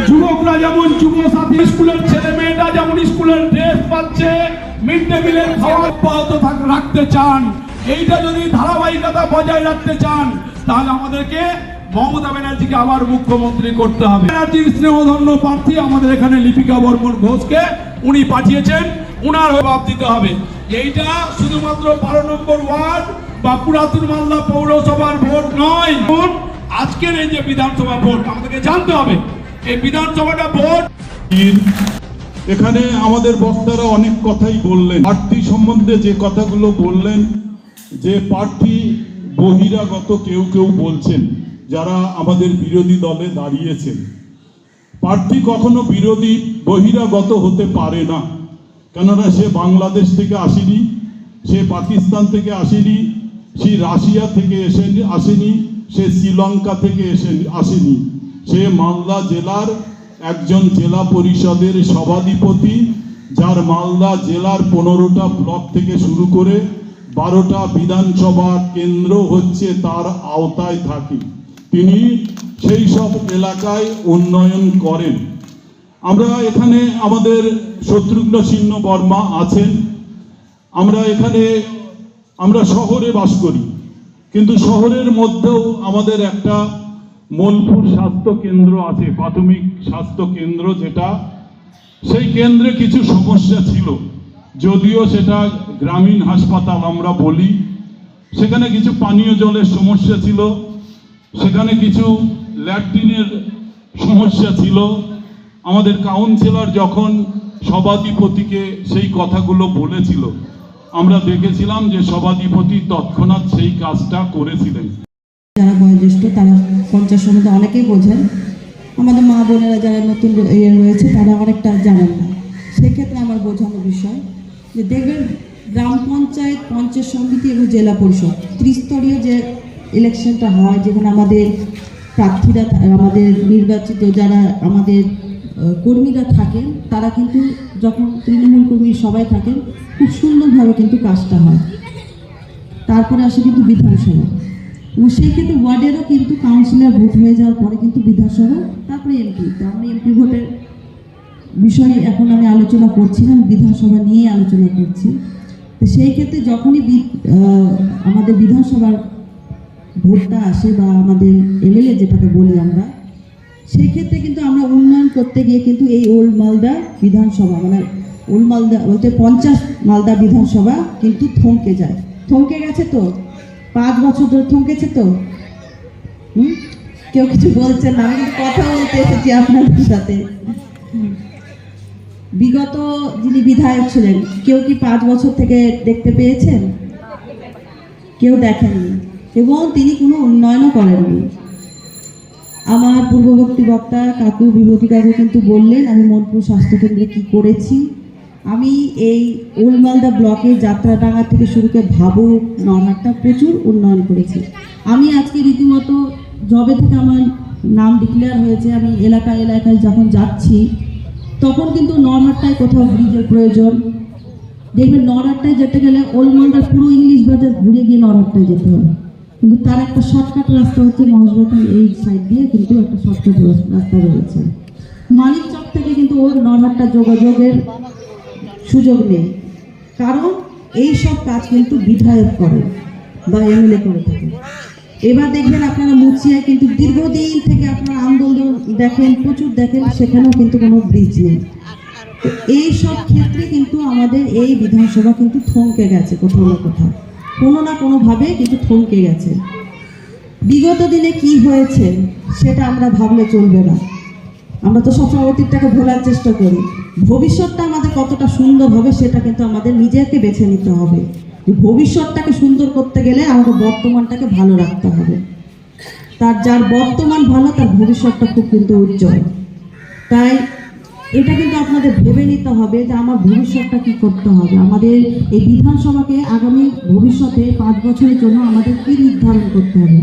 যুবকরা যেমন যুব সাথী স্কুলের ছেলে মেয়েরা যেমন স্কুলের ড্রেস পাচ্ছে, মিড ডে মিলের খাবার অব্যাহত রাখতে চান, এইটা যদি ধারাবাহিকতা বজায় রাখতে চান তাহলে আমাদেরকে মমতা ব্যানার্জিকে আবার মুখ্যমন্ত্রী করতে হবে। ব্যানার্জির স্নেহধন্য প্রার্থী আমাদের এখানে লিপিকা বর্মন ঘোষকে উনি পাঠিয়েছেন, উনার জবাব দিতে হবে। এইটা শুধুমাত্র 12 নম্বর ওয়ার্ড বা পুরাতন মালদা পৌরসভার ভোট নয়, আজকের এই যে বিধানসভা ভোট আমাদেরকে জানতে হবে এই বিধানসভাটা ভোট। এখানে আমাদের বক্তারা অনেক কথাই বললেন, প্রার্থী সম্বন্ধে যে কথাগুলো বললেন, যে প্রার্থী বহিরাগত কেউ কেউ বলছেন যারা আমাদের বিরোধী দলে দাঁড়িয়েছেন। প্রার্থী কখনো বিরোধী বহিরাগত হতে পারে না, কেননা সে বাংলাদেশ থেকে আসেনি, সে পাকিস্তান থেকে আসেনি, সে রাশিয়া থেকে আসেনি, সে শ্রীলঙ্কা থেকে আসেনি। সে মালদা জেলার একজন জেলা পরিষদের সভাধিপতি, যার মালদা জেলার 15টা ব্লক থেকে শুরু করে 12টা বিধানসভা কেন্দ্র হচ্ছে তার আওতায় থাকে। তিনি সেই সব এলাকায় উন্নয়ন করেন। আমরা এখানে আমাদের শত্রুঘ্ন সিংহ বর্মা আছেন। আমরা শহরে বাস করি, কিন্তু শহরের মধ্যেও আমাদের একটা মোলপুর স্বাস্থ্য কেন্দ্র আছে, প্রাথমিক স্বাস্থ্য কেন্দ্র, যেটা সেই কেন্দ্রে কিছু সমস্যা ছিল, যদিও সেটা গ্রামীণ হাসপাতাল আমরা বলি। সেখানে কিছু পানীয় জলের সমস্যা ছিল, সেখানে কিছু ল্যাট্রিনের সমস্যা ছিল। আমাদের কাউন্সিলর যখন সভাধিপতিকে সেই কথাগুলো বলেছিল, আমরা দেখেছিলাম যে সভাধিপতি তৎক্ষণাৎ সেই কাজটা করেছিলেন। যারা বয়োজ্যেষ্ঠ তারা পঞ্চায়েত মধ্যে অনেকেই বোঝেন, আমাদের মা বোনেরা যারা নতুন রয়েছে তারা অনেকটা জানেন না। সেক্ষেত্রে আমার বোঝানো বিষয় যে দেখবেন গ্রাম পঞ্চায়েত, পঞ্চায়েত সমিতি এবং জেলা পরিষদ ত্রিস্তরীয় যে ইলেকশনটা হয়, যেখানে আমাদের প্রার্থীরা, আমাদের নির্বাচিত যারা আমাদের কর্মীরা থাকেন, তারা কিন্তু যখন তৃণমূল কর্মী সবাই থাকেন খুব সুন্দরভাবে কিন্তু কাজটা হয়। তারপরে আসে কিন্তু বিধানসভা, এবং সেই ক্ষেত্রে ওয়ার্ডেরও কিন্তু কাউন্সিলর ভোট হয়ে যাওয়ার পরে কিন্তু বিধানসভা, তারপরে এমপি। তো আমি এমপি ভোটের বিষয়ে এখন আমি আলোচনা করছি না, আমি বিধানসভা নিয়ে আলোচনা করছি। তো সেই ক্ষেত্রে যখনই আমাদের বিধানসভার ভোটটা আসে বা আমাদের এমএলএ যেটাকে বলি আমরা, সেই ক্ষেত্রে কিন্তু আমরা উন্নয়ন করতে গিয়ে কিন্তু এই ওল্ড মালদা বিধানসভা, মানে ওল্ড মালদা বলতে 50 মালদা বিধানসভা কিন্তু থমকে যায়। থমকে গেছে তো 5 বছর ধরে থমকেছে তো। কেউ কিছু বলছেন না, আমি কিন্তু কথা বলতে এসেছি আপনাদের সাথে। বিগত যিনি বিধায়ক ছিলেন, কেউ কি 5 বছর থেকে দেখতে পেয়েছেন? কেউ দেখেননি, এবং তিনি কোনো উন্নয়নও করেননি। আমার পূর্ববর্তী বক্তা কাকু, বিভূতি কাকু কিন্তু বললেন আমি মোলপুর স্বাস্থ্যকেন্দ্রে কি করেছি। আমি এই ওল্ড মালদা ব্লকে যাত্রাডাঙ্গা থেকে শুরু করে ভাবুক, নরহাট্টা প্রচুর উন্নয়ন করেছি। আমি আজকে রীতিমতো জবে থেকে আমার নাম ডিক্লেয়ার হয়েছে, আমি এলাকায় যখন যাচ্ছি তখন কিন্তু নরহাট্টায় কোথাও ব্রিজের প্রয়োজন। দেখবেন নরহাট্টায় যেতে গেলে ওল্ড মালদার পুরো ইংলিশ বাজার ঘুরে গিয়ে নরহাট্টায় যেতে হয়, কিন্তু তার একটা শর্টকাট রাস্তা হচ্ছে মহেশবাজার, এই সাইড দিয়ে কিন্তু একটা শর্টকাট রাস্তা রয়েছে। মানিক চক থেকে কিন্তু ওর নরহাট্টা যোগাযোগের সুযোগ নেই, কারণ এই সব কাজ কিন্তু বিধায়ক করে বা এমএলএ করে থাকে। এবার দেখবেন আপনারা মুচিয়ায় কিন্তু দীর্ঘদিন থেকে আপনারা আন্দোলন দেখেন, প্রচুর দেখেন, সেখানেও কিন্তু কোনো ব্রিজ নেই। তো এই সব ক্ষেত্রে কিন্তু আমাদের এই বিধানসভা কিন্তু থমকে গেছে, কোথাও না কোথাও, কোনো না কোনোভাবে কিন্তু থমকে গেছে। বিগত দিনে কি হয়েছে সেটা আমরা ভাবলে চলবে না। আমরা তো সবসময় অতীতটাকে ভোলার চেষ্টা করি। ভবিষ্যৎটা আমাদের কতটা সুন্দর হবে সেটা কিন্তু আমাদের নিজেকে বেছে নিতে হবে। যে ভবিষ্যৎটাকে সুন্দর করতে গেলে আমাদের বর্তমানটাকে ভালো রাখতে হবে। যার বর্তমান ভালো তার ভবিষ্যৎটা খুব কিন্তু উজ্জ্বল। তাই এটা কিন্তু আপনাদের ভেবে নিতে হবে যে আমার ভবিষ্যৎটা কি করতে হবে। আমাদের এই বিধানসভাকে আগামী ভবিষ্যতে 5 বছরের জন্য আমাদের কি নির্ধারণ করতে হবে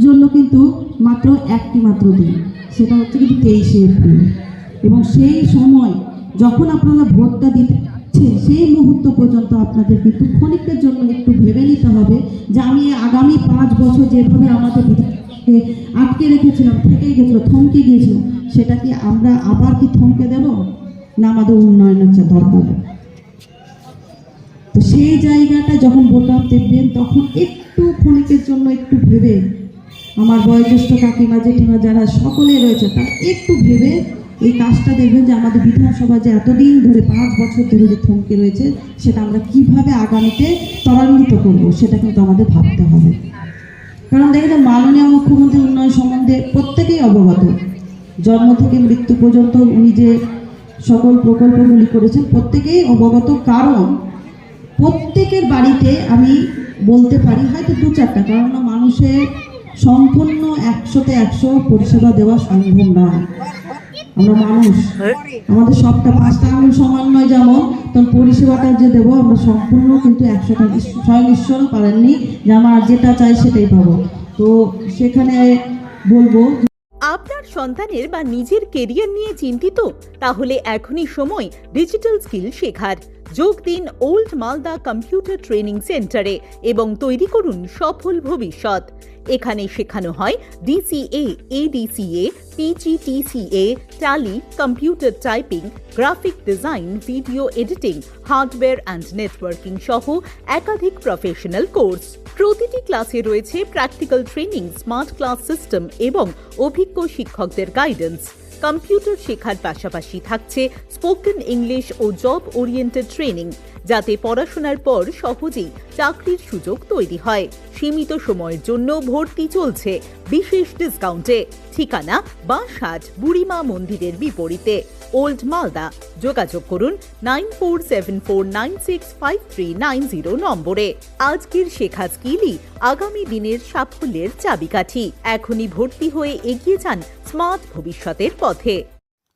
জন্য কিন্তু মাত্র একটি মাত্র দিন, সেটা হচ্ছে কিন্তু 23শে এপ্রিল। এবং সেই সময় যখন আপনারা ভোটটা দিচ্ছেন সেই মুহূর্ত পর্যন্ত আপনাদের কিন্তু ক্ষণিকের জন্য একটু ভেবে নিতে হবে যে আমি আগামী 5 বছর যেভাবে আমাদের আটকে রেখেছিলাম, থেকেই গেছিল, থমকে গিয়েছিল, সেটা কি আমরা আবার কি থমকে দেব, না আমাদের উন্নয়নের দরকার। তো সেই জায়গাটা যখন ভোটার দেখবেন তখন একটু ক্ষণিকের জন্য একটু ভেবে, আমার বয়োজ্যেষ্ঠ কাকিমা জেঠিমা যারা সকলে রয়েছে তারা একটু ভেবে এই কাজটা দেখবেন যে আমাদের বিধানসভা যে এতদিন ধরে 5 বছর ধরে যে থমকে রয়েছে সেটা আমরা কিভাবে আগামীতে ত্বরান্বিত করব সেটা কিন্তু আমাদের ভাবতে হবে। কারণ দেখেন মাননীয় মুখ্যমন্ত্রী উন্নয়ন সম্বন্ধে প্রত্যেকেই অবগত, জন্ম থেকে মৃত্যু পর্যন্ত উনি যে সকল প্রকল্পগুলি করেছেন প্রত্যেকেই অবগত। কারণ প্রত্যেকের বাড়িতে আমি বলতে পারি হয়তো 2-4টা, কারণ মানুষের সম্পূর্ণ 100তে 100 পরিষেবা দেওয়া সম্ভব নয়। আমরা মানুষ, আমাদের সবটা 5টা আঙুল সমান নয়, যেমন তখন পরিষেবাটা যে দেবো আমরা সম্পূর্ণ কিন্তু 100টা স্বয়ং ঈশ্বরও পারেননি যে আমার যেটা চাই সেটাই পাবো। তো সেখানে বলবো, আপনার সন্তানের বা নিজের কেরিয়ার নিয়ে চিন্তিত? তাহলে এখনই সময় ডিজিটাল স্কিল শেখার। যোগ দিন ওল্ড মালদা কম্পিউটার ট্রেনিং সেন্টারে এবং তৈরি করুন সফল ভবিষ্যৎ। এখানে শেখানো হয় DCA, ADCA, PGTCA, tally, computer typing, graphic design, video editing, hardware and networking সহ একাধিক প্রফেশনাল কোর্স। প্রতিটি ক্লাসে রয়েছে practical training, smart class system এবং অভিজ্ঞ শিক্ষকদের গাইডেন্স। কম্পিউটার শেখার পাশাপাশি থাকছে স্পোকেন ইংলিশ ও জব ওরিয়েন্টেড ট্রেনিং, যাতে পড়াশোনার পর সহজেই চাকরির সুযোগ তৈরি হয়। সীমিত সময়ের জন্য ভর্তি চলছে বিশেষ ডিসকাউন্টে। ঠিকানা বাঁশহাট বুড়িমা মন্দিরের বিপরীতে, ওল্ড মালদা। যোগাযোগ করুন 9474965390 নম্বরে। আজকের শেখা স্কিলই আগামী দিনের সাফল্যের চাবিকাঠি। এখনই ভর্তি হয়ে এগিয়ে যান স্মার্ট ভবিষ্যতের পথে।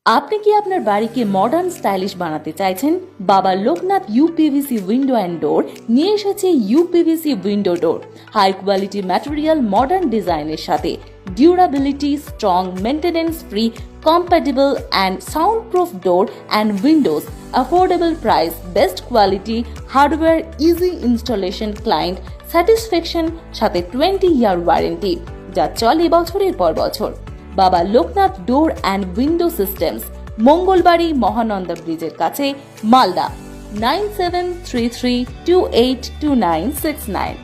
আপনি কি আপনার বাড়িকে মডার্ন স্টাইলিশ বানাতে চাইছেন? বাবা Loknath uPVC window and door নিয়ে এসেছে ইউপিভিসি উইন্ডো ডোর, হাই কোয়ালিটি ম্যাটেরিয়াল, মডার্ন ডিজাইনের সাথে durability, strong, maintenance free, compatible and soundproof door and windows, affordable price, best quality, hardware, easy installation, client satisfaction সাথে 20-year warranty যা চলে বছরের পর বছর। বাবা Loknath door and window systems, Mangalbari Mahananda ব্রিজের কাছে, মালদা। 9733282969।